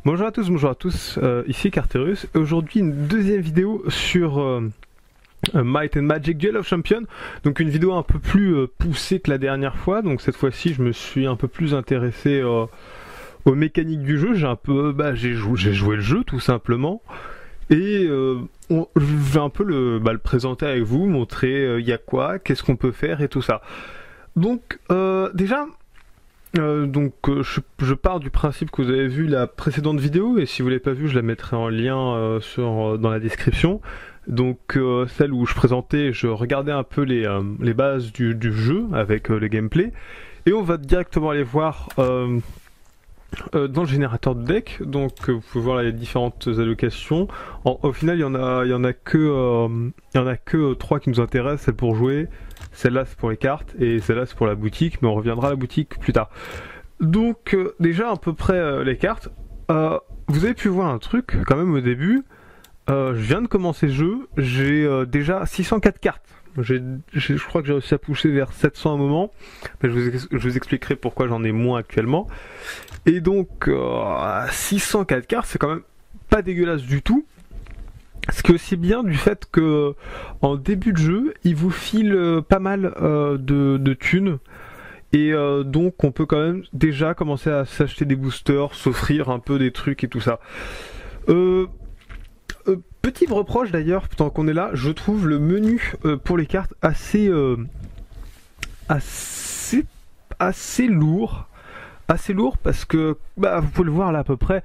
Bonjour à tous, ici Carterus. Aujourd'hui une deuxième vidéo sur Might and Magic Duel of Champions. Donc une vidéo un peu plus poussée que la dernière fois. Donc cette fois-ci je me suis un peu plus intéressé aux mécaniques du jeu. J'ai joué le jeu tout simplement. Et je vais un peu le présenter avec vous, montrer il y a quoi, qu'est-ce qu'on peut faire et tout ça. Donc déjà... je pars du principe que vous avez vu la précédente vidéo, et si vous l'avez pas vue, je la mettrai en lien dans la description. Donc celle où je présentais, je regardais un peu les bases du jeu avec le gameplay, et on va directement aller voir dans le générateur de deck. Donc vous pouvez voir les différentes allocations. Au final, il y en a que 3 qui nous intéressent, celle pour jouer. Celle-là c'est pour les cartes et celle-là c'est pour la boutique, mais on reviendra à la boutique plus tard. Donc déjà à peu près les cartes. Vous avez pu voir un truc quand même au début. Je viens de commencer le jeu, j'ai déjà 604 cartes. Je crois que j'ai réussi à pousser vers 700 à un moment, mais je vous expliquerai pourquoi j'en ai moins actuellement. Et donc 604 cartes, c'est quand même pas dégueulasse du tout. Ce qui est aussi bien du fait que en début de jeu, il vous file pas mal de thunes. Et donc on peut quand même déjà commencer à s'acheter des boosters, s'offrir un peu des trucs et tout ça. Petit reproche d'ailleurs, tant qu'on est là, je trouve le menu pour les cartes assez lourd. Assez lourd parce que vous pouvez le voir là à peu près.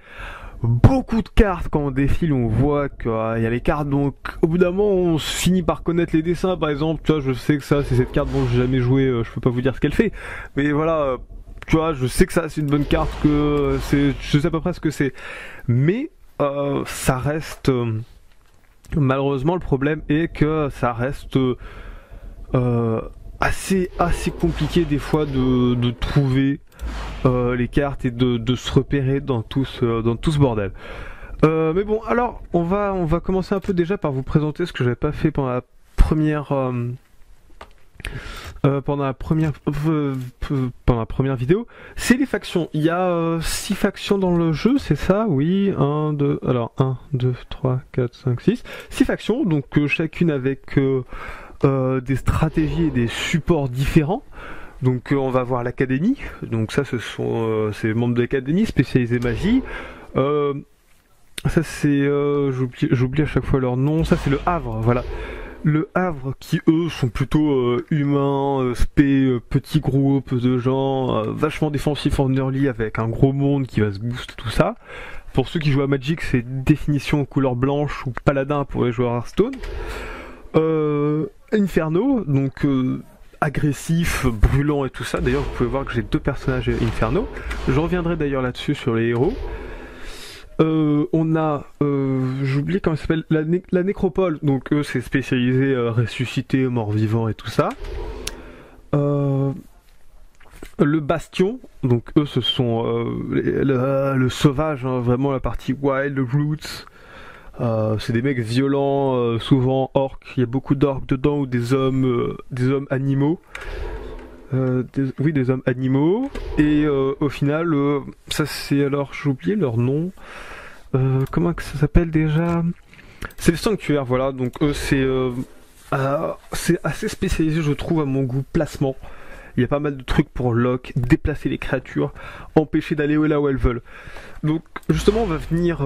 Beaucoup de cartes quand on défile, on voit qu'il y a les cartes, donc au bout d'un moment on finit par connaître les dessins. Par exemple, tu vois, je sais que ça c'est cette carte dont j'ai jamais joué, je peux pas vous dire ce qu'elle fait, mais voilà, tu vois, je sais que ça c'est une bonne carte, je sais à peu près ce que c'est, mais ça reste malheureusement, le problème est que ça reste assez compliqué des fois de trouver les cartes et de se repérer dans tout ce bordel. Mais bon, alors on va commencer un peu déjà par vous présenter ce que j'avais pas fait pendant la première vidéo. C'est les factions. Il y a 6 factions dans le jeu, c'est ça? Oui, 1, 2, 3, 4, 5, 6. 6 factions, donc chacune avec des stratégies et des supports différents. Donc on va voir l'académie, donc ça c'est les membres de l'académie spécialisée magie. Ça c'est, j'oublie à chaque fois leur nom, ça c'est le Havre, voilà. Le Havre qui eux sont plutôt humains, petits groupes de gens, vachement défensifs en early avec un gros monde qui va se boost tout ça. Pour ceux qui jouent à Magic, c'est définition couleur blanche ou paladin pour les joueurs Hearthstone. Inferno, donc agressif, brûlant et tout ça. D'ailleurs, vous pouvez voir que j'ai 2 personnages Inferno. Je reviendrai d'ailleurs là-dessus sur les héros. On a, j'oublie comment ça s'appelle, la nécropole. Donc eux, c'est spécialisé ressuscité, mort-vivant et tout ça. Le bastion. Donc eux, ce sont le sauvage, hein, vraiment la partie wild, roots. C'est des mecs violents, souvent orques. Il y a beaucoup d'orques dedans ou des hommes animaux. Des hommes animaux. Et au final, ça c'est alors j'ai oublié leur nom. Comment que ça s'appelle déjà? C'est les sanctuaires, voilà. Donc eux c'est assez spécialisé, je trouve, à mon goût, placement. Il y a pas mal de trucs pour lock, déplacer les créatures, empêcher d'aller là où elles veulent. Donc justement on va venir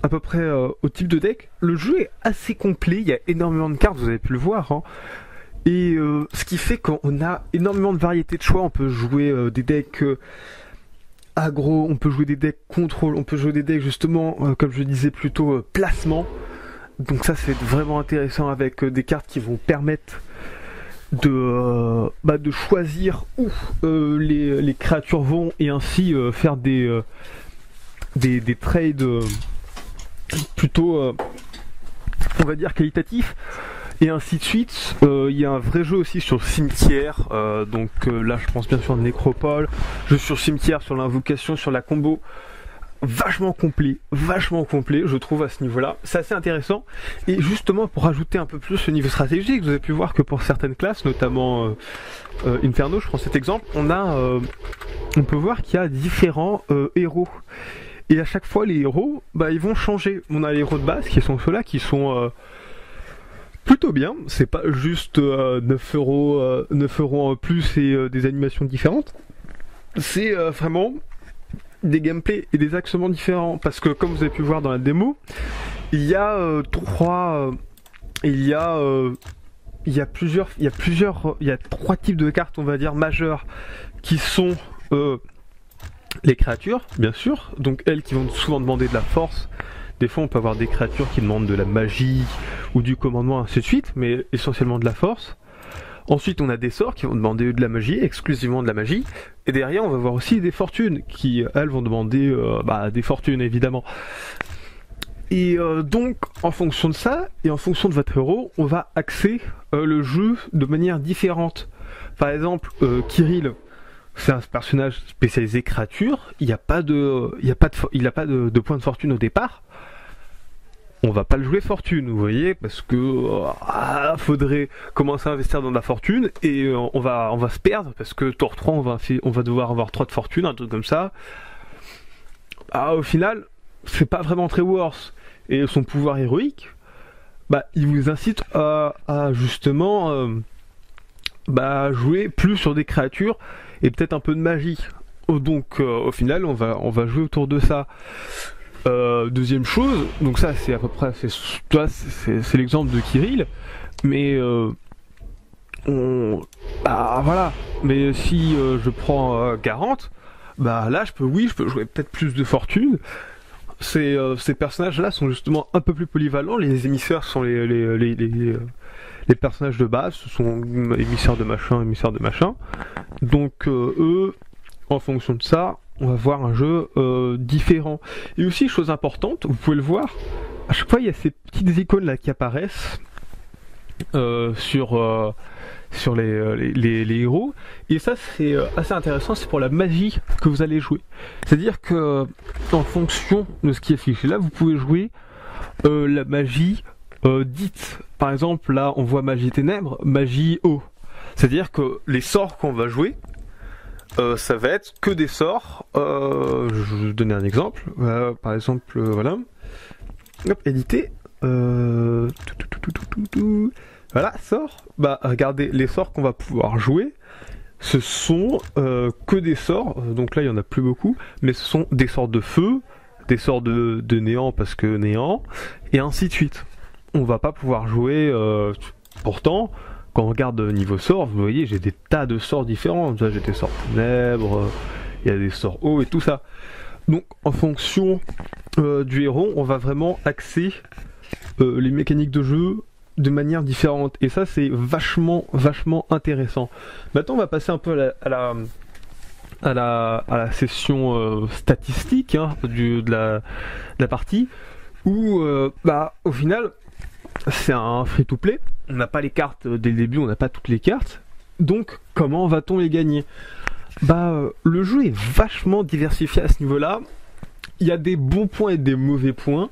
à peu près au type de deck. Le jeu est assez complet, il y a énormément de cartes, vous avez pu le voir, hein. Et ce qui fait qu'on a énormément de variétés de choix. On peut jouer des decks aggro, on peut jouer des decks contrôle, on peut jouer des decks justement, comme je disais plutôt, placement. Donc ça c'est vraiment intéressant avec des cartes qui vont permettre de choisir où les créatures vont et ainsi faire des trades plutôt on va dire qualitatifs et ainsi de suite. Il y a un vrai jeu aussi sur cimetière, donc là je pense bien sûr à Nécropole, jeu sur cimetière, sur l'invocation, sur la combo. Vachement complet, je trouve, à ce niveau-là. C'est assez intéressant. Et justement, pour rajouter un peu plus le niveau stratégique, vous avez pu voir que pour certaines classes, notamment Inferno, je prends cet exemple, on peut voir qu'il y a différents héros. Et à chaque fois les héros, bah ils vont changer. On a les héros de base qui sont ceux-là qui sont plutôt bien. C'est pas juste 9 euros en plus et des animations différentes. C'est vraiment des gameplays et des axements différents. Parce que comme vous avez pu voir dans la démo, il y a trois types de cartes, on va dire, majeures, qui sont les créatures, bien sûr, donc elles qui vont souvent demander de la force. Des fois on peut avoir des créatures qui demandent de la magie ou du commandement, ainsi de suite, mais essentiellement de la force. Ensuite on a des sorts qui vont demander de la magie, exclusivement de la magie, et derrière on va voir aussi des fortunes, qui elles vont demander des fortunes évidemment. Et donc, en fonction de ça, et en fonction de votre héros, on va axer le jeu de manière différente. Par exemple, Kirill, c'est un personnage spécialisé créature, il n'a pas de points de fortune au départ. On va pas le jouer fortune, vous voyez, parce que faudrait commencer à investir dans de la fortune, et on va se perdre, parce que tour 3, on va devoir avoir 3 de fortune, un truc comme ça. Au final, c'est pas vraiment très worse. Et son pouvoir héroïque, il vous incite à justement jouer plus sur des créatures et peut-être un peu de magie. Donc au final on va jouer autour de ça. Deuxième chose, donc ça c'est à peu près c'est l'exemple de Kirill, mais voilà. Mais si je prends 40, là je peux jouer peut-être plus de fortune. Ces personnages-là sont justement un peu plus polyvalents. Les émissaires sont les personnages de base, ce sont émissaires de machin. Donc eux, en fonction de ça, on va voir un jeu différent. Et aussi, chose importante, vous pouvez le voir, à chaque fois il y a ces petites icônes là qui apparaissent sur les héros, et ça c'est assez intéressant, c'est pour la magie que vous allez jouer. C'est-à-dire que en fonction de ce qui est affiché là, vous pouvez jouer la magie dite. Par exemple là on voit magie ténèbres, magie eau. C'est-à-dire que les sorts qu'on va jouer, ça va être que des sorts. Je vais vous donner un exemple. Par exemple, voilà. Hop, éditer. Voilà, sort. Regardez, les sorts qu'on va pouvoir jouer, ce sont que des sorts. Donc là, il y en a plus beaucoup, mais ce sont des sorts de feu, des sorts de néant parce que néant, et ainsi de suite. On va pas pouvoir jouer. Pourtant, quand on regarde niveau sort, vous voyez, j'ai des tas de sorts différents. J'ai des sorts ténèbres, il y a des sorts eau et tout ça. Donc, en fonction du héros, on va vraiment axer les mécaniques de jeu de manière différente. Et ça, c'est vachement intéressant. Maintenant, on va passer un peu à la session statistique de la partie, où, au final, c'est un free-to-play. On n'a pas les cartes dès le début, on n'a pas toutes les cartes. Donc, comment va-t-on les gagner ? Le jeu est vachement diversifié à ce niveau-là. Il y a des bons points et des mauvais points,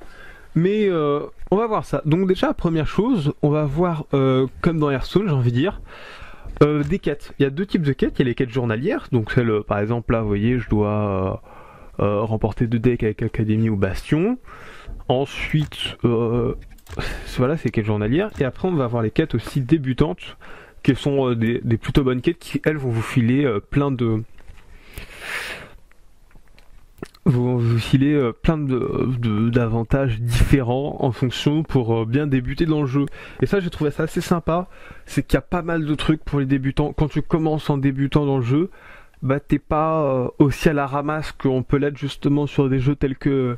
mais on va voir ça. Donc déjà, première chose, on va voir, comme dans Hearthstone, j'ai envie de dire, des quêtes. Il y a deux types de quêtes. Il y a les quêtes journalières, donc celle, par exemple, là, vous voyez, je dois remporter 2 decks avec Académie ou Bastion. Ensuite, voilà, c'est les quêtes journalières. Et après, on va avoir les quêtes aussi débutantes, qui sont des plutôt bonnes quêtes, qui, elles, vont vous filer plein d'avantages différents en fonction pour bien débuter dans le jeu. Et ça, j'ai trouvé ça assez sympa. C'est qu'il y a pas mal de trucs pour les débutants. Quand tu commences en débutant dans le jeu, t'es pas aussi à la ramasse qu'on peut l'être justement sur des jeux tels que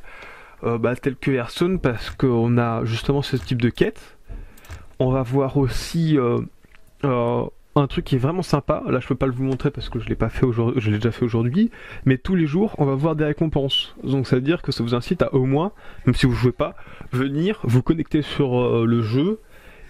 Hearthstone, parce qu'on a justement ce type de quête. On va voir aussi un truc qui est vraiment sympa. Là, je peux pas le vous montrer parce que je l'ai pas fait aujourd'hui, je l'ai déjà fait aujourd'hui. Mais tous les jours, on va voir des récompenses. Donc, ça veut dire que ça vous incite à au moins, même si vous jouez pas, venir vous connecter sur le jeu,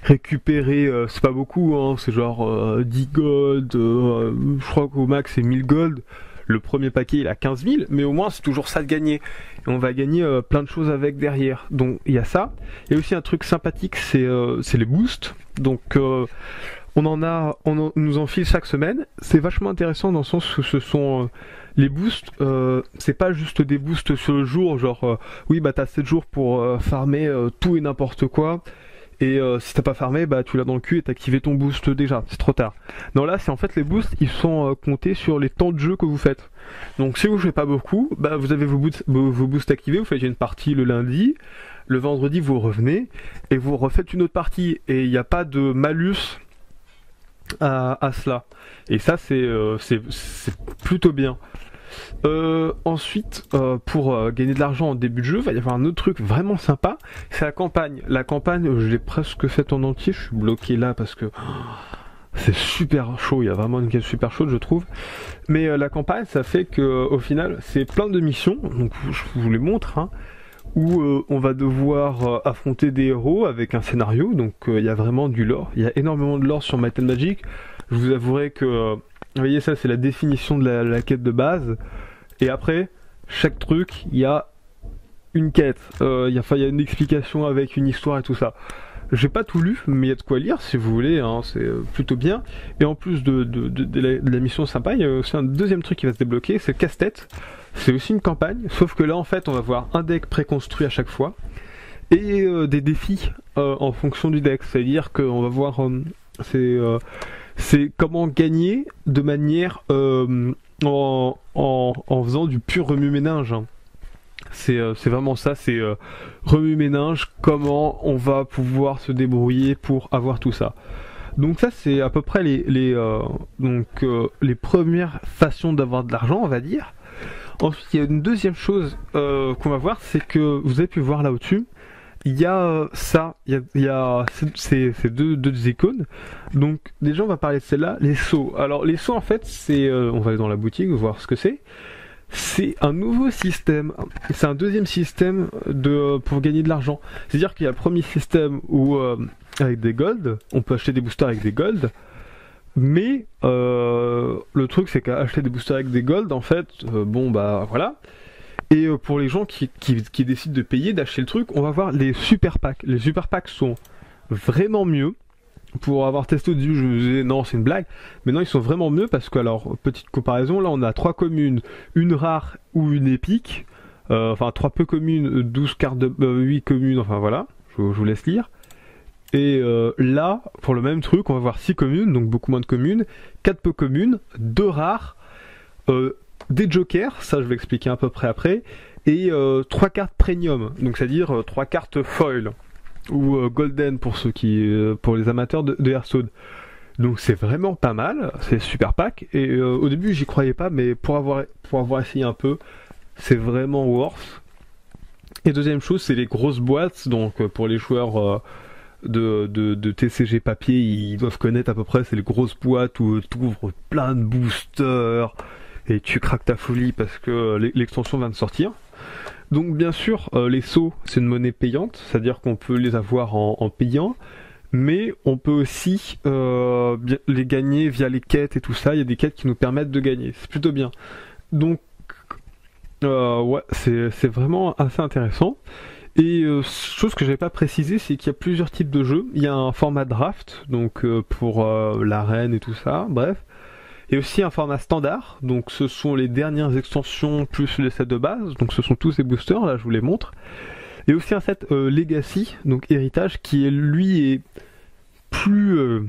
récupérer. C'est pas beaucoup, c'est genre 10 gold. Je crois qu'au max c'est 1000 gold. Le premier paquet il a 15 000, mais au moins c'est toujours ça de gagner. Et on va gagner plein de choses avec derrière. Donc il y a ça. Il y a aussi un truc sympathique, c'est les boosts. Donc nous en file chaque semaine. C'est vachement intéressant dans le sens où ce sont les boosts, c'est pas juste des boosts sur le jour, genre oui bah t'as 7 jours pour farmer tout et n'importe quoi, et si t'as pas farmé, bah tu l'as dans le cul et t'as activé ton boost déjà, c'est trop tard. Non là c'est en fait les boosts, ils sont comptés sur les temps de jeu que vous faites. Donc si vous jouez pas beaucoup, bah vous avez vos boosts activés, vous faites une partie le lundi, le vendredi vous revenez, et vous refaites une autre partie, et il n'y a pas de malus à cela. Et ça c'est plutôt bien. Ensuite, pour gagner de l'argent en début de jeu, il va y avoir un autre truc vraiment sympa, c'est la campagne. La campagne, je l'ai presque faite en entier, je suis bloqué là parce que c'est super chaud, il y a vraiment une quête super chaude je trouve. Mais la campagne, ça fait que au final, c'est plein de missions, donc je vous les montre, hein, où on va devoir affronter des héros avec un scénario, donc il y a vraiment du lore, il y a énormément de lore sur Might and Magic. Je vous avouerai que vous voyez, ça c'est la définition de la quête de base. Et après, chaque truc, il y a une quête. Il y a une explication avec une histoire et tout ça. J'ai pas tout lu, mais il y a de quoi lire si vous voulez, hein, c'est plutôt bien. Et en plus de la mission sympa, il y a aussi un deuxième truc qui va se débloquer, c'est le casse-tête. C'est aussi une campagne, sauf que là en fait on va voir un deck préconstruit à chaque fois. Et des défis en fonction du deck. C'est-à-dire qu'on va voir... c'est comment gagner de manière en faisant du pur remue-ménage. Hein. C'est vraiment ça, c'est remue-ménage, comment on va pouvoir se débrouiller pour avoir tout ça. Donc ça c'est à peu près les premières façons d'avoir de l'argent, on va dire. Ensuite il y a une deuxième chose qu'on va voir, c'est que vous avez pu voir là au-dessus, il y a ces deux icônes. Donc déjà on va parler de celle-là, les sauts. Alors les sauts en fait c'est, on va aller dans la boutique voir ce que c'est. C'est un nouveau système, c'est un deuxième système pour gagner de l'argent. C'est-à-dire qu'il y a le premier système où avec des gold, on peut acheter des boosters avec des gold. Mais le truc c'est qu'à acheter des boosters avec des gold en fait, bon bah voilà. Et pour les gens qui décident de payer, d'acheter le truc, on va voir les super packs. Les super packs sont vraiment mieux. Pour avoir testé au début, je me disais non, c'est une blague. Mais non, ils sont vraiment mieux parce que, alors, petite comparaison, là on a 3 communes, une rare ou une épique. Enfin, 3 peu communes, 12 cartes de 8 communes, enfin voilà, je vous laisse lire. Et là, pour le même truc, on va voir 6 communes, donc beaucoup moins de communes, 4 peu communes, 2 rares, des jokers, ça je vais expliquer à peu près après, et 3 cartes premium, donc c'est-à-dire 3 cartes foil ou golden pour ceux pour les amateurs de Hearthstone. Donc c'est vraiment pas mal, c'est super pack, et au début j'y croyais pas, mais pour avoir essayé un peu, c'est vraiment worth. Et deuxième chose, c'est les grosses boîtes, donc pour les joueurs de TCG papier, ils doivent connaître à peu près, c'est les grosses boîtes où tu ouvres plein de boosters, et tu craques ta folie parce que l'extension vient de sortir. Donc bien sûr, les sauts, c'est une monnaie payante, c'est-à-dire qu'on peut les avoir en payant, mais on peut aussi les gagner via les quêtes et tout ça. Il y a des quêtes qui nous permettent de gagner, c'est plutôt bien. Donc ouais, c'est vraiment assez intéressant. Et chose que j'avais pas précisé, c'est qu'il y a plusieurs types de jeux. Il y a un format draft, donc pour l'arène et tout ça, bref. Et aussi un format standard, donc ce sont les dernières extensions plus les sets de base, donc ce sont tous ces boosters, là je vous les montre. Et aussi un set Legacy, donc héritage, qui lui est plus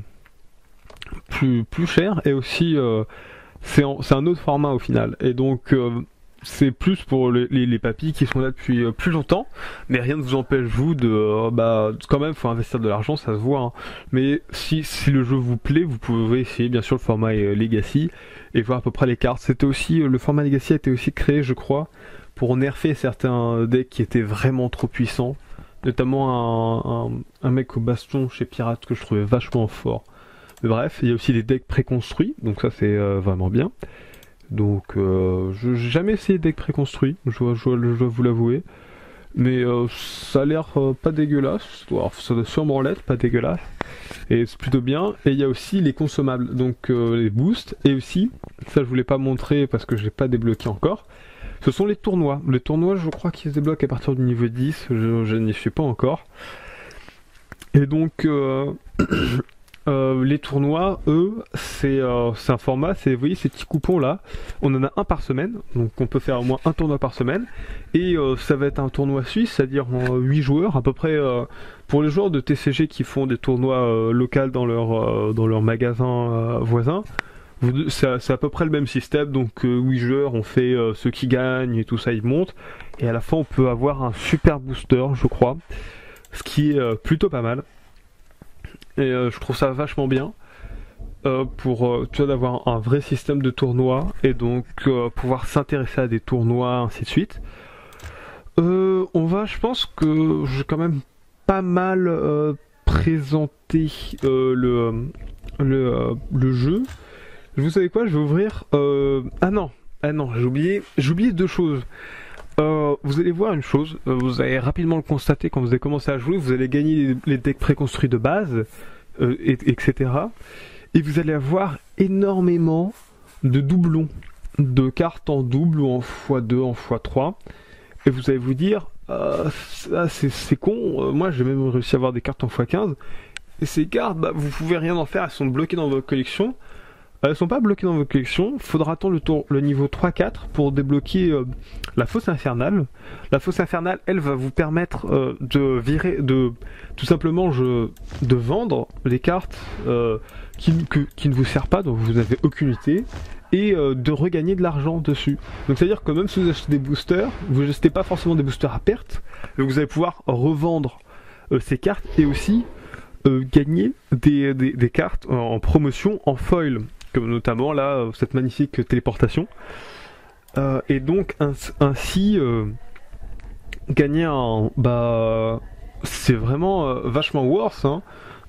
cher, et aussi c'est un autre format au final. Et donc c'est plus pour les papis qui sont là depuis plus longtemps, mais rien ne vous empêche vous quand même faut investir de l'argent, ça se voit, hein. Mais si le jeu vous plaît, vous pouvez essayer bien sûr le format Legacy et voir à peu près les cartes. C'était aussi le format Legacy a été aussi créé, je crois, pour nerfer certains decks qui étaient vraiment trop puissants, notamment un mec au baston chez Pirate que je trouvais vachement fort. Mais bref, il y a aussi des decks préconstruits, donc ça c'est vraiment bien. Donc je n'ai jamais essayé de deck préconstruit, je dois vous l'avouer, mais ça a l'air pas dégueulasse. Alors, ça doit sûrement l'être, pas dégueulasse, et c'est plutôt bien. Et il y a aussi les consommables, donc les boosts, et aussi, ça je voulais pas montrer parce que je l'ai pas débloqué encore, ce sont les tournois. Les tournois je crois qu'ils se débloquent à partir du niveau 10, je n'y suis pas encore. Et donc Les tournois, eux, c'est un format, vous voyez ces petits coupons là, on en a un par semaine, donc on peut faire au moins un tournoi par semaine, et ça va être un tournoi suisse, c'est-à-dire en 8 joueurs, à peu près pour les joueurs de TCG qui font des tournois locaux dans leur magasin voisin. C'est à peu près le même système, donc 8 joueurs, on fait ceux qui gagnent et tout ça, ils montent, et à la fin on peut avoir un super booster, je crois, ce qui est plutôt pas mal. Et je trouve ça vachement bien pour tu vois, d'avoir un vrai système de tournoi et donc pouvoir s'intéresser à des tournois, ainsi de suite. Je pense que j'ai quand même pas mal présenté le jeu. Vous savez quoi, je vais ouvrir... ah non, j'ai oublié deux choses. Vous allez voir une chose, vous allez rapidement le constater quand vous allez commencer à jouer, vous allez gagner les decks préconstruits de base, etc. Et vous allez avoir énormément de doublons, de cartes en double ou en x2, en x3. Et vous allez vous dire, c'est con, moi j'ai même réussi à avoir des cartes en x15. Et ces cartes, vous pouvez rien en faire, elles sont bloquées dans votre collection. Elles sont pas bloquées dans votre collection, faudra attendre le niveau 3-4 pour débloquer la fosse infernale. La fosse infernale, elle va vous permettre tout simplement de vendre les cartes qui ne vous servent pas, dont vous n'avez aucune utilité, et de regagner de l'argent dessus. Donc c'est à dire que même si vous achetez des boosters, vous n'achetez pas forcément des boosters à perte, donc vous allez pouvoir revendre ces cartes et aussi gagner des cartes en promotion en foil, comme notamment là cette magnifique téléportation, et donc ainsi gagner c'est vraiment vachement worth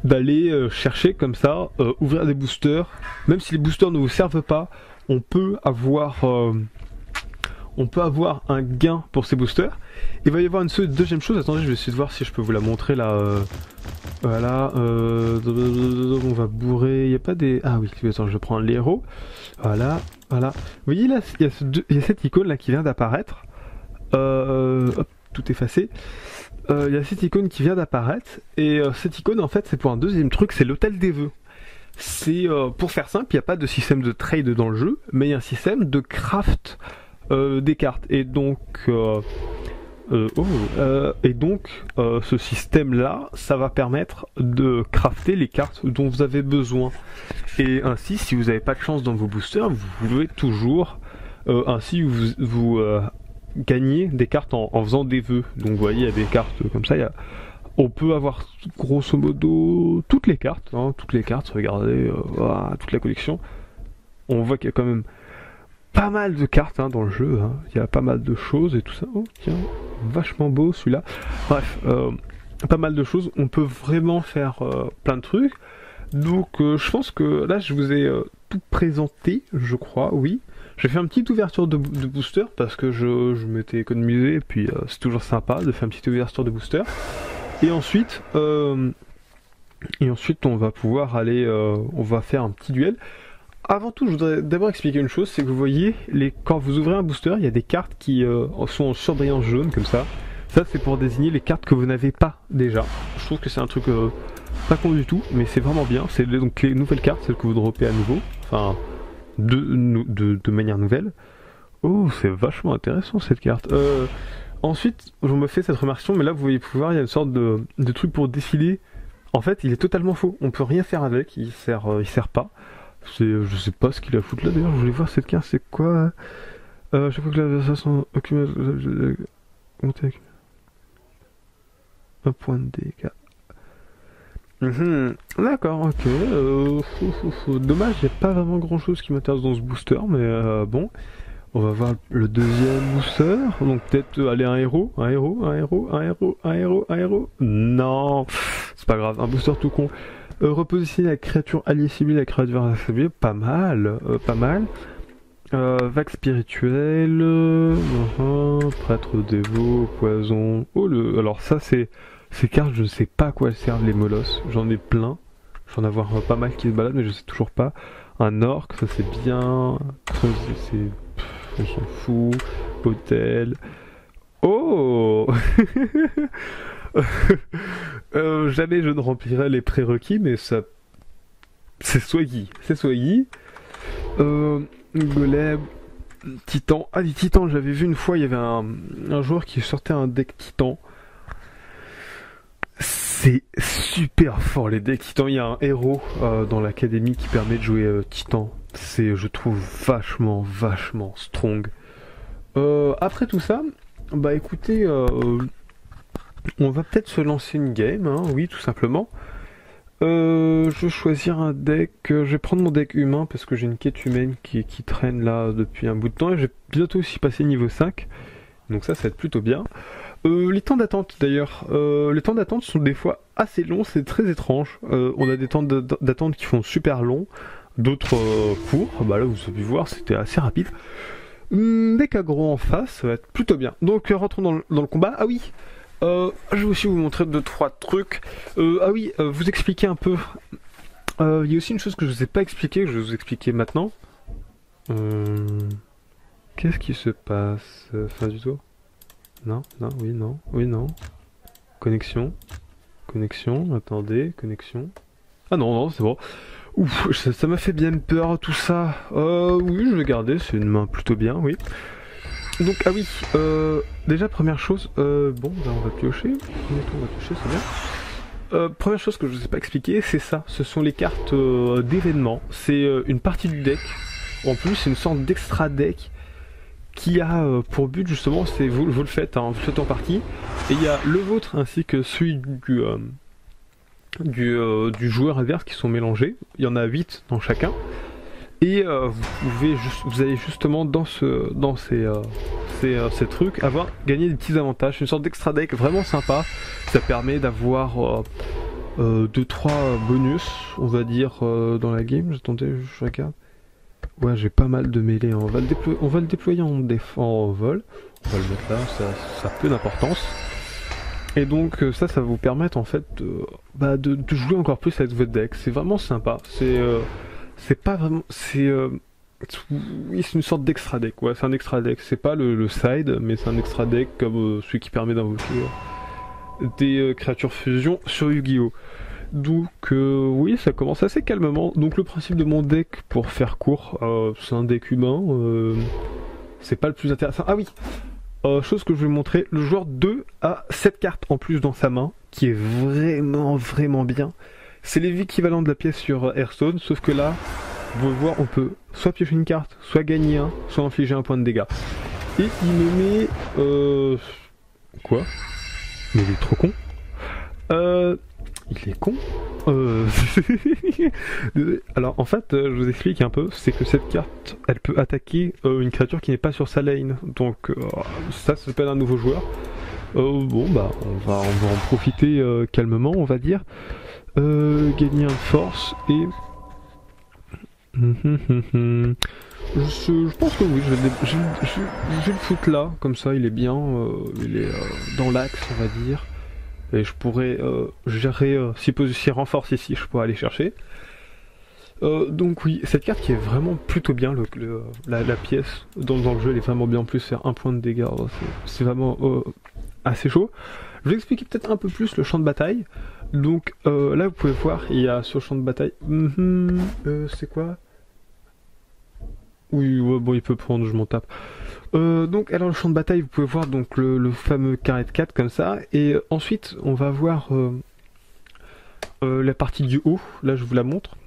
d'aller chercher comme ça, ouvrir des boosters, même si les boosters ne vous servent pas, on peut avoir un gain pour ces boosters. Il va y avoir une deuxième chose, attendez, je vais essayer de voir si je peux vous la montrer là. Voilà, on va bourrer, il n'y a pas des... Ah oui, attends, je prends les héros. Voilà. Vous voyez là, il y a cette icône là qui vient d'apparaître. Hop, tout effacé. Il y a cette icône qui vient d'apparaître. Et cette icône, en fait, c'est pour un deuxième truc, c'est l'hôtel des vœux. C'est, pour faire simple, il n'y a pas de système de trade dans le jeu, mais il y a un système de craft des cartes. Et donc... ce système-là, ça va permettre de crafter les cartes dont vous avez besoin. Et ainsi, si vous n'avez pas de chance dans vos boosters, vous pouvez toujours ainsi vous gagner des cartes en faisant des vœux. Donc vous voyez, il y a des cartes comme ça. On peut avoir grosso modo toutes les cartes. Regardez, toute la collection. On voit qu'il y a quand même pas mal de cartes dans le jeu, il y a pas mal de choses et tout ça. Oh tiens, vachement beau celui-là. Bref, pas mal de choses, on peut vraiment faire plein de trucs. Donc je pense que là je vous ai tout présenté, je crois, oui. J'ai fait une petite ouverture de booster parce que je m'étais économisé et puis c'est toujours sympa de faire une petite ouverture de booster. Et ensuite on va pouvoir aller, on va faire un petit duel. Avant tout, je voudrais d'abord expliquer une chose, c'est que vous voyez, quand vous ouvrez un booster, il y a des cartes qui sont en surbrillance jaune, comme ça. Ça, c'est pour désigner les cartes que vous n'avez pas déjà. Je trouve que c'est un truc pas con du tout, mais c'est vraiment bien. C'est donc les nouvelles cartes, celles que vous droppez à nouveau, enfin, de manière nouvelle. Oh, c'est vachement intéressant cette carte. Ensuite, je me fais cette remarque, mais là, vous voyez pouvoir, il y a une sorte de truc pour défiler. En fait, il est totalement faux. On peut rien faire avec, il sert pas. Je sais pas ce qu'il a foutu là d'ailleurs, je voulais voir cette carte, c'est quoi chaque fois que l'adversaire sont occupés, un point de dégâts. D'accord, ok. Dommage, il n'y a pas vraiment grand chose qui m'intéresse dans ce booster, mais bon. On va voir le deuxième booster. Donc peut-être aller un héros. Non, c'est pas grave, un booster tout con. Repositionner la créature alliée ciblée, la créature ciblée, pas mal. Vague spirituelle, prêtre dévot, poison. Alors ça c'est ces cartes, je ne sais pas à quoi elles servent les molosses. J'en ai plein. J'en ai avoir pas mal qui se baladent, mais je sais toujours pas. Un orc, ça c'est bien. On s'en fout. Hôtel. Oh. Jamais je ne remplirai les prérequis, mais ça c'est swaggy, c'est swaggy. Golem, Titan. Ah, les Titans, j'avais vu une fois, il y avait un joueur qui sortait un deck Titan. C'est super fort les decks Titan. Il y a un héros dans l'académie qui permet de jouer Titan. C'est, je trouve, vachement strong. Après tout ça, bah écoutez, on va peut-être se lancer une game, hein, oui, tout simplement. Je vais choisir un deck. Je vais prendre mon deck humain parce que j'ai une quête humaine qui traîne là depuis un bout de temps et je vais bientôt aussi passer niveau 5. Donc ça va être plutôt bien. Les temps d'attente d'ailleurs. Les temps d'attente sont des fois assez longs, c'est très étrange. On a des temps d'attente qui font super longs, d'autres courts. Bah là vous avez pu voir, c'était assez rapide. Deck aggro en face, ça va être plutôt bien. Donc rentrons dans le combat. Ah oui, je vais aussi vous montrer 2-3 trucs. Ah oui, vous expliquer un peu. Il y a aussi une chose que je vous ai pas expliqué, que je vais vous expliquer maintenant. Qu'est-ce qui se passe? Fin du tour? Non, non, oui, non, oui, non. Connexion. Connexion, attendez, connexion. Ah non, non, c'est bon. Ouf, ça m'a fait bien peur tout ça. Oui, je vais garder, c'est une main plutôt bien, oui. Donc, ah oui, déjà, première chose, bon, ben, on va piocher. On va piocher, c'est bien. Première chose que je ne vous ai pas expliqué, c'est ça. Ce sont les cartes d'événements. C'est une partie du deck. En plus, c'est une sorte d'extra deck qui a pour but, justement, c'est vous le faites, hein, vous le faites en partie. Et il y a le vôtre ainsi que celui du joueur adverse qui sont mélangés. Il y en a 8 dans chacun. Et vous allez justement dans ces trucs gagner des petits avantages, une sorte d'extra deck vraiment sympa. Ça permet d'avoir 2-3 bonus, on va dire, dans la game. Attendez, je regarde. Ouais, j'ai pas mal de mêlées. On va le déployer en vol. On va le mettre là, ça a peu d'importance. Et donc ça va vous permettre en fait de jouer encore plus avec votre deck. C'est vraiment sympa. C'est pas vraiment... oui, c'est une sorte d'extra deck. Ouais, c'est un extra deck. C'est pas le side, mais c'est un extra deck comme celui qui permet d'invoquer des créatures fusion sur Yu-Gi-Oh! Donc oui, ça commence assez calmement. Donc le principe de mon deck, pour faire court, c'est un deck humain. C'est pas le plus intéressant. Ah oui, chose que je vais vous montrer. Le joueur 2 a 7 cartes en plus dans sa main, qui est vraiment bien. C'est l'équivalent de la pièce sur Hearthstone, sauf que là, vous pouvez voir, on peut soit piocher une carte, soit gagner un, soit infliger un point de dégâts. Et il me met... Quoi? Mais il est trop con. Il est con. Alors en fait, je vous explique un peu, c'est que cette carte, elle peut attaquer une créature qui n'est pas sur sa lane. Donc ça s'appelle un nouveau joueur. Bon bah on va en profiter calmement, on va dire. Gagner un de force et... Je pense que oui, je vais le foutre là, comme ça il est bien, il est dans l'axe on va dire. Et je pourrais gérer, si renforce ici, je pourrais aller chercher. Donc oui, cette carte qui est vraiment plutôt bien, la pièce dans le jeu elle est vraiment bien, en plus faire un point de dégâts, c'est vraiment assez chaud. Je vais expliquer peut-être un peu plus le champ de bataille. Donc là vous pouvez voir, il y a sur le champ de bataille, c'est quoi? Oui, ouais, bon il peut prendre, je m'en tape. Donc alors le champ de bataille, vous pouvez voir donc le fameux carré de 4 comme ça, et ensuite on va voir la partie du haut, là je vous la montre.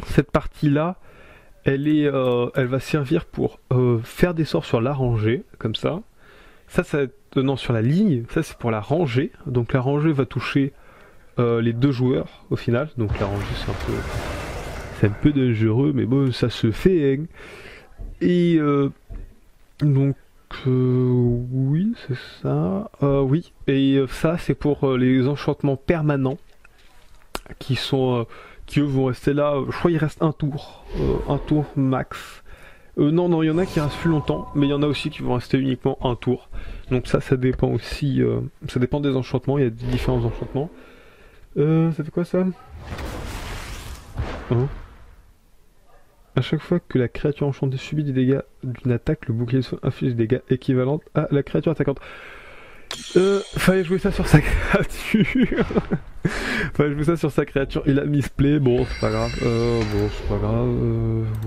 Cette partie là, elle va servir pour faire des sorts sur la rangée, comme ça. Ça non, sur la ligne, ça c'est pour la rangée, donc la rangée va toucher les deux joueurs au final, donc la rangée c'est un peu dangereux, mais bon ça se fait, hein. Et donc oui c'est ça, oui, et ça c'est pour les enchantements permanents qui eux vont rester là, je crois qu'il reste un tour max. Non, il y en a qui restent plus longtemps, mais il y en a aussi qui vont rester uniquement un tour. Donc ça dépend aussi, ça dépend des enchantements, il y a différents enchantements. Ça fait quoi ça? Hein? À chaque fois que la créature enchantée subit des dégâts d'une attaque, le bouclier inflige des dégâts équivalents à la créature attaquante. Fallait jouer ça sur sa créature. Enfin, je mets ça sur sa créature, il a misplay, bon c'est pas grave,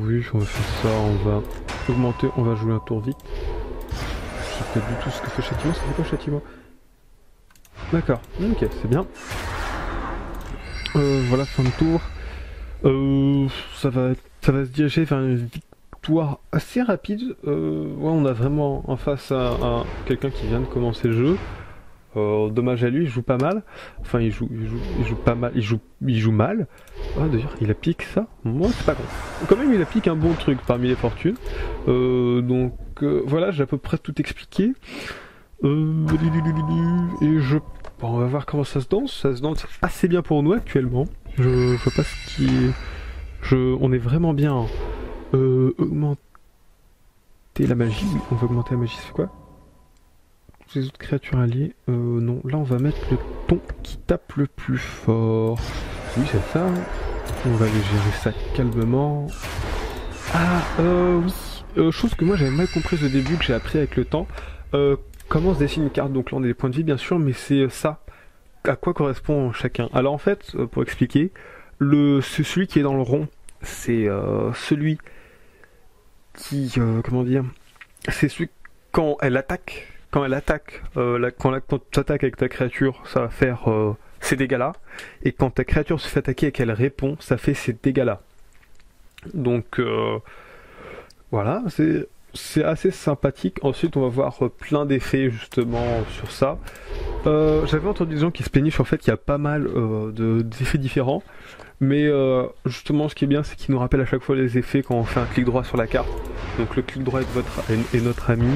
oui on va faire ça, on va augmenter, on va jouer un tour vite. Je sais pas du tout ce que fait châtiment, ça fait quoi châtiment? D'accord, ok, c'est bien. Voilà, fin de tour. Ça va se diriger vers une victoire assez rapide. Ouais, on a vraiment en face à quelqu'un qui vient de commencer le jeu. Dommage à lui, il joue pas mal. Enfin, il joue pas mal, il joue mal. Ah, d'ailleurs, il applique ça. Moi, c'est pas con. Quand même, il applique un bon truc parmi les fortunes. Voilà, j'ai à peu près tout expliqué. Et bon, on va voir comment ça se danse. Ça se danse assez bien pour nous actuellement. Je vois pas ce qui est... On est vraiment bien. Augmenter la magie. Oui, on va augmenter la magie, c'est quoi? Toutes les autres créatures alliées. Non, là on va mettre le ton qui tape le plus fort. Oui, c'est ça. On va aller gérer ça calmement. Ah, oui. Chose que moi j'avais mal comprise au début, que j'ai appris avec le temps. Comment se dessine une carte? Donc là on a des points de vie bien sûr, mais c'est ça. À quoi correspond chacun? Alors en fait, pour expliquer, celui qui est dans le rond, c'est celui qui... comment dire? C'est celui quand elle attaque. Quand tu attaques avec ta créature, ça va faire ces dégâts-là. Et quand ta créature se fait attaquer et qu'elle répond, ça fait ces dégâts-là. Donc voilà, c'est assez sympathique. Ensuite, on va voir plein d'effets justement sur ça. J'avais entendu des gens qui se plaignaient sur le fait qu'il y a pas mal d'effets différents. Mais justement, ce qui est bien, c'est qu'il nous rappelle à chaque fois les effets quand on fait un clic droit sur la carte. Donc le clic droit est notre ami.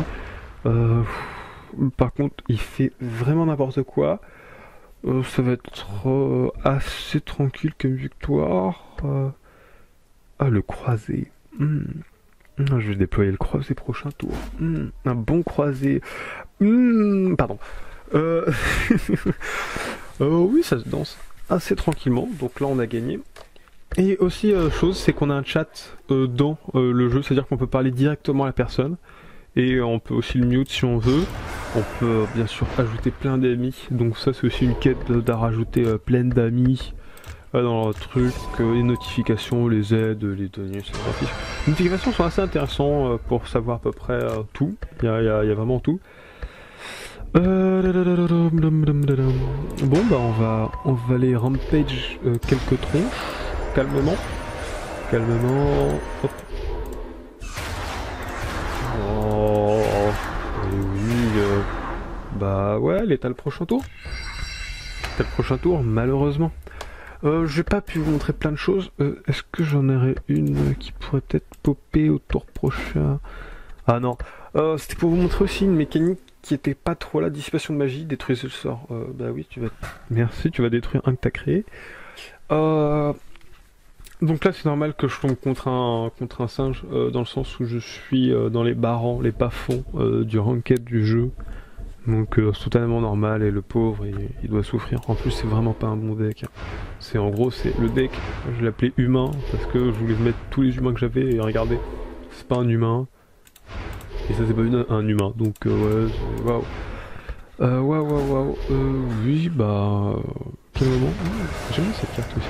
Par contre, il fait vraiment n'importe quoi. Ça va être assez tranquille comme victoire. Ah, le croisé. Je vais déployer le croisé prochain tour. Un bon croisé. Pardon. Oui, ça se danse assez tranquillement. Donc là, on a gagné. Et aussi, chose, c'est qu'on a un chat dans le jeu. C'est-à-dire qu'on peut parler directement à la personne. Et on peut aussi le mute si on veut. On peut bien sûr ajouter plein d'amis. Donc ça c'est aussi une quête d'à rajouter plein d'amis dans le truc. Les notifications, les aides, les données, c'est gratuit. Les notifications sont assez intéressantes pour savoir à peu près tout. Il y a vraiment tout. Bon bah on va aller rampage quelques tronches. Calmement. Hop. Bah ouais, elle est à le prochain tour. Malheureusement. J'ai pas pu vous montrer plein de choses. Est-ce que j'en aurais une qui pourrait peut-être popper au tour prochain? Ah non. C'était pour vous montrer aussi une mécanique qui était pas trop la dissipation de magie, détruire le sort. Bah oui, merci, tu vas détruire un que t'as créé. Donc là c'est normal que je tombe contre un singe, dans le sens où je suis dans les bas-fonds du ranked du jeu. Donc c'est totalement normal et le pauvre il doit souffrir. En plus c'est vraiment pas un bon deck. C'est en gros c'est le deck, je l'appelais humain parce que je voulais mettre tous les humains que j'avais et regardez, c'est pas un humain. Et ça c'est pas un humain, donc ouais, waouh. Waouh. Oui bah... quel moment? J'aime bien cette carte aussi.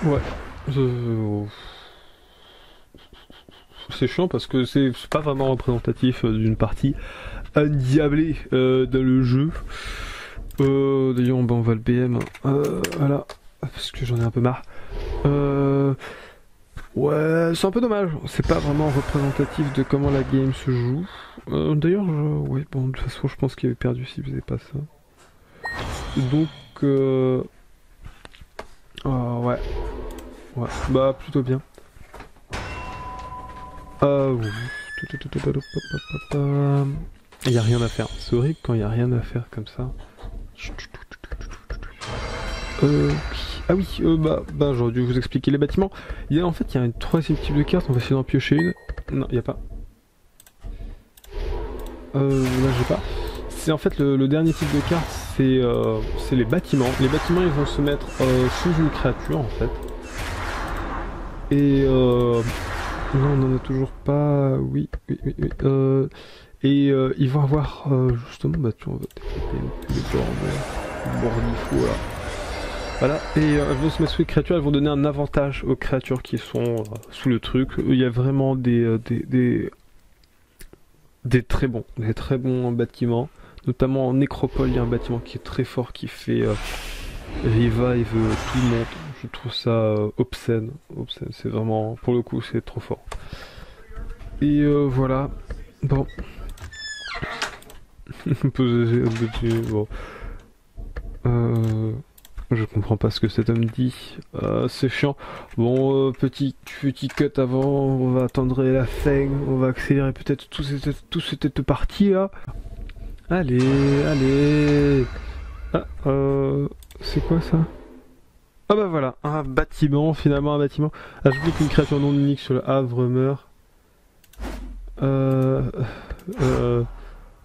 Ouais. C'est chiant parce que c'est pas vraiment représentatif d'une partie endiablée dans le jeu. D'ailleurs on va le BM. Voilà. Parce que j'en ai un peu marre. Ouais, c'est un peu dommage. C'est pas vraiment représentatif de comment la game se joue. D'ailleurs, ouais, bon, de toute façon, je pense qu'il avait perdu s'il faisait pas ça. Donc, ouais. Ouais, bah, plutôt bien. Il y a rien à faire. C'est horrible quand il y a rien à faire comme ça. Ah oui, bah j'aurais dû vous expliquer les bâtiments. En fait, il y a un troisième type de carte, on va essayer d'en piocher une. Non, il n'y a pas. Là, j'ai pas. C'est en fait le dernier type de carte, c'est les bâtiments. Les bâtiments, ils vont se mettre sous une créature, en fait. Et non, on n'en a toujours pas. Oui. Et ils vont avoir justement, bah tu on va développer un peu les bordifaux là. Voilà, et elles vont se mettre sous les créatures, elles vont donner un avantage aux créatures qui sont sous le truc. Il y a vraiment des très bons bâtiments. Notamment en nécropole, il y a un bâtiment qui est très fort, qui fait revive tout le monde. Je trouve ça obscène. Obscène, c'est vraiment, pour le coup, c'est trop fort. Et voilà. Bon. Bon. Je comprends pas ce que cet homme dit. C'est chiant. Bon, petit cut avant. On va attendre la fin. On va accélérer peut-être tout cette partie là. Allez. Ah, c'est quoi ça? Ah bah voilà, un bâtiment, finalement un bâtiment. Ajoutez qu'une créature non unique sur le Havre meurt. Bah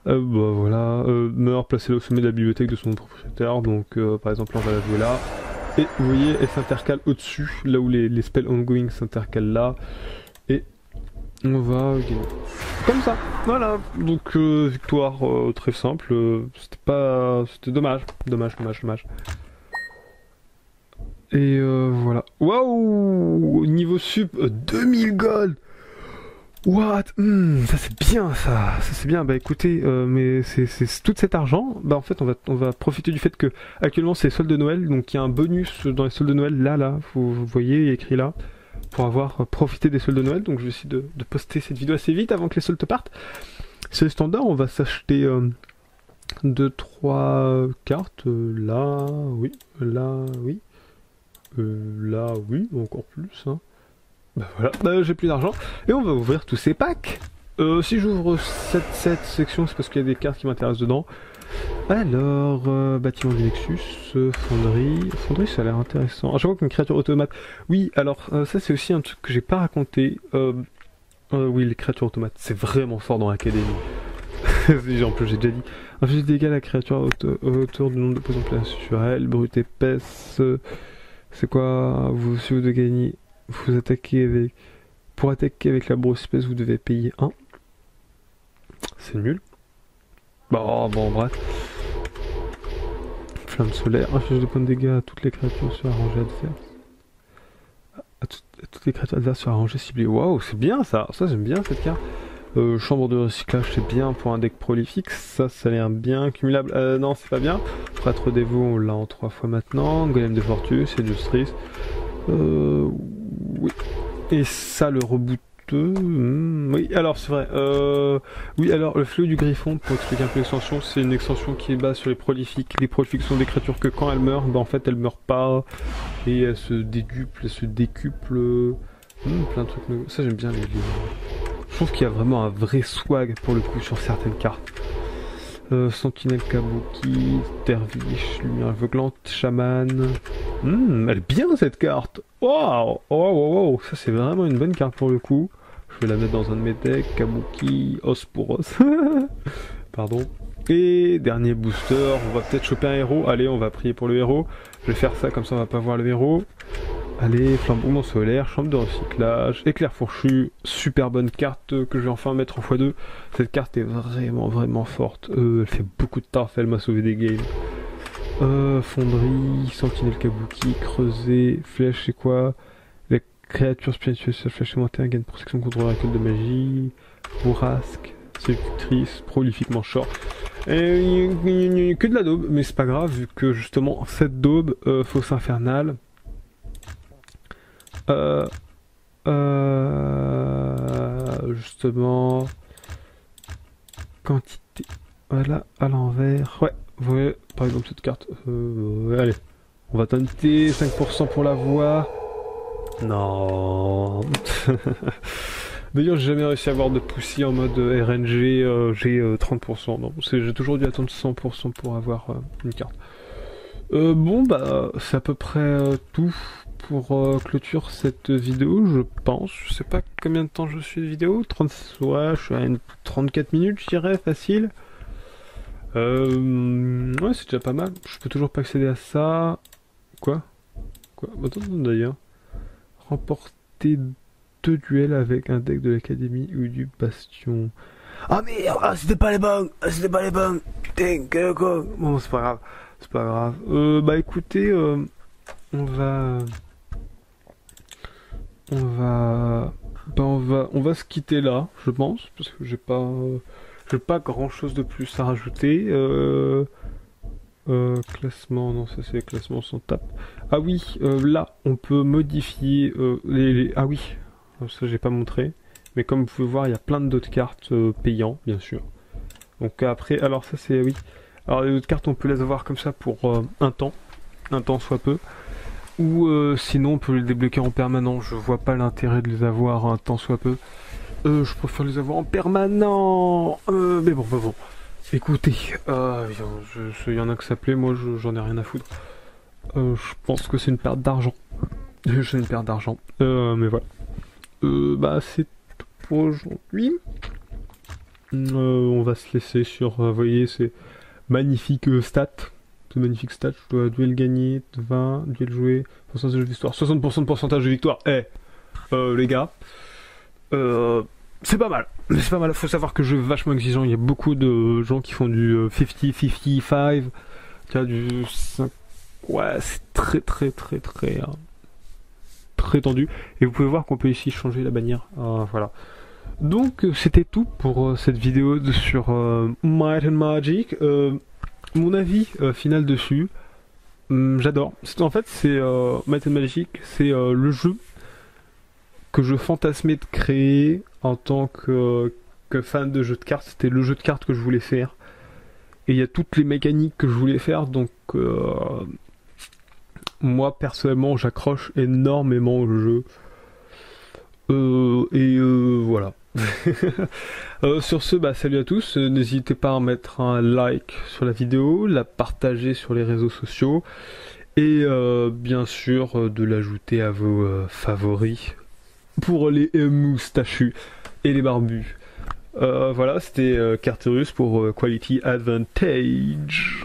voilà, meurt, placez-la au sommet de la bibliothèque de son propriétaire. Donc par exemple, on va la jouer là. Et vous voyez, elle s'intercale au-dessus, là où les spells ongoing s'intercalent là. Et on va gagner. Comme ça, voilà. Donc victoire très simple. C'était dommage. Dommage. Et voilà. Waouh, niveau sup, 2000 gold. What? Ça c'est bien ça c'est bien. Bah écoutez, mais c'est tout cet argent. Bah en fait on va profiter du fait que actuellement c'est les soldes de Noël, donc il y a un bonus dans les soldes de Noël là. Vous voyez, il est écrit là pour avoir profité des soldes de Noël. Donc je vais essayer de poster cette vidéo assez vite avant que les soldes partent. C'est le standard. On va s'acheter 2-3 cartes. Là oui, là oui, encore plus. Hein. Bah voilà, bah, j'ai plus d'argent et on va ouvrir tous ces packs. Si j'ouvre cette section, c'est parce qu'il y a des cartes qui m'intéressent dedans. Alors, bâtiment du Nexus, fonderie. Fonderie, ça a l'air intéressant. À chaque fois qu'une créature automate. Oui, alors ça c'est aussi un truc que j'ai pas raconté. Oui, les créatures automates, c'est vraiment fort dans l'académie. En plus, j'ai déjà dit. Inflige des dégâts à la créature autour du nombre de poisons pleins sur elle, brute épaisse. C'est quoi si vous devez gagner. Vous attaquez avec... Pour attaquer avec la brosse épaisse, vous devez payer 1. C'est nul. Bon, bref. Flamme solaire. Inflige de points de dégâts à toutes les créatures sur arrangées adverses. À toutes les créatures adverses sur arrangées ciblées. Waouh, c'est bien ça. Ça, j'aime bien cette carte. Chambre de recyclage, c'est bien pour un deck prolifique. Ça a l'air bien. Cumulable. Non, c'est pas bien. Prêtre dévot, on l'a en 3 fois maintenant. Golem de fortune, c'est Justice. Oui. Et ça, le rebooteux. Oui, alors c'est vrai. Oui, alors le fléau du griffon, pour expliquer un peu l'extension, c'est une extension qui est basée sur les prolifiques. Les prolifiques sont des créatures que quand elles meurent, bah en fait elles meurent pas. Et elles se déduplent, elles se décuplent. Plein de trucs. Ça j'aime bien les. Je trouve qu'il y a vraiment un vrai swag pour le coup sur certaines cartes. Sentinelle Kabuki, Dervish, Lumière aveuglante, Chaman. Elle est bien cette carte. Wow, ça c'est vraiment une bonne carte pour le coup. Je vais la mettre dans un de mes decks. Kabuki, os pour os. Pardon. Et dernier booster, on va peut-être choper un héros. Allez, on va prier pour le héros. Je vais faire ça comme ça on va pas voir le héros. Allez, flamboiement solaire, chambre de recyclage, éclair fourchu, super bonne carte que je vais enfin mettre en x2. Cette carte est vraiment forte. Elle fait beaucoup de taf, elle m'a sauvé des games. Fonderie, sentinelle kabuki, creuset, flèche, c'est quoi? Les créatures spirituelles, flèche augmentée, gain de protection contre le récolte de magie, bourrasque, séductrice, prolifiquement short. Et il n'y a que de la daube, mais c'est pas grave, vu que justement, cette daube, fausse infernale. Justement quantité, voilà, à l'envers, ouais, vous voyez, par exemple cette carte, allez, on va tenter 5% pour la voir. Non. D'ailleurs j'ai jamais réussi à avoir de poussi en mode RNG, j'ai 30%, non, j'ai toujours dû attendre 100% pour avoir une carte. Bon bah c'est à peu près tout pour clôture cette vidéo, je pense. Je sais pas combien de temps je suis de vidéo. 30... Ouais, je suis à une 34 minutes, je dirais, facile. Ouais, c'est déjà pas mal. Je peux toujours pas accéder à ça. Quoi? Attends, d'ailleurs. Remporter 2 duels avec un deck de l'académie ou du bastion. Ah merde, ah c'était pas les bons, ah c'était pas les bons. Putain, quel con. Bon, c'est pas grave, c'est pas grave. Bah écoutez, on va, on va, on va se quitter là, je pense, parce que j'ai pas grand chose de plus à rajouter. Classement, non, ça c'est les classements sans tape. Ah oui, là, on peut modifier ah oui, ça j'ai pas montré. Mais comme vous pouvez voir, il y a plein d'autres cartes payantes, bien sûr. Donc après, alors ça c'est, oui. Alors les autres cartes, on peut les avoir comme ça pour un temps soit peu. Ou sinon, on peut les débloquer en permanent. Je vois pas l'intérêt de les avoir un temps soit peu. Je préfère les avoir en permanent. Mais bon, bah bon. Écoutez, il y en a que ça plaît, moi j'en ai rien à foutre. Je pense que c'est une perte d'argent. C'est une perte d'argent. Mais voilà. Bah c'est tout pour aujourd'hui. On va se laisser sur, vous voyez, ces magnifiques stats. Ces magnifiques stats, je dois duel gagné, 20, duel joué, pourcentage de victoire, 60% de pourcentage de victoire. Les gars, c'est pas mal. Mais c'est pas mal, faut savoir que je suis vachement exigeant. Il y a beaucoup de gens qui font du 50-55, tu vois, du 5. Ouais, c'est très tendu. Et vous pouvez voir qu'on peut ici changer la bannière. Voilà. Donc c'était tout pour cette vidéo sur Might and Magic. Mon avis final dessus, j'adore. En fait, c'est Might and Magic, c'est le jeu que je fantasmais de créer en tant que fan de jeux de cartes. C'était le jeu de cartes que je voulais faire. Et il y a toutes les mécaniques que je voulais faire, donc moi personnellement j'accroche énormément au jeu. Voilà. Sur ce, bah salut à tous, n'hésitez pas à mettre un like sur la vidéo, la partager sur les réseaux sociaux et bien sûr de l'ajouter à vos favoris pour les moustachus et les barbus. Voilà, c'était Carterus pour Quality Advantage.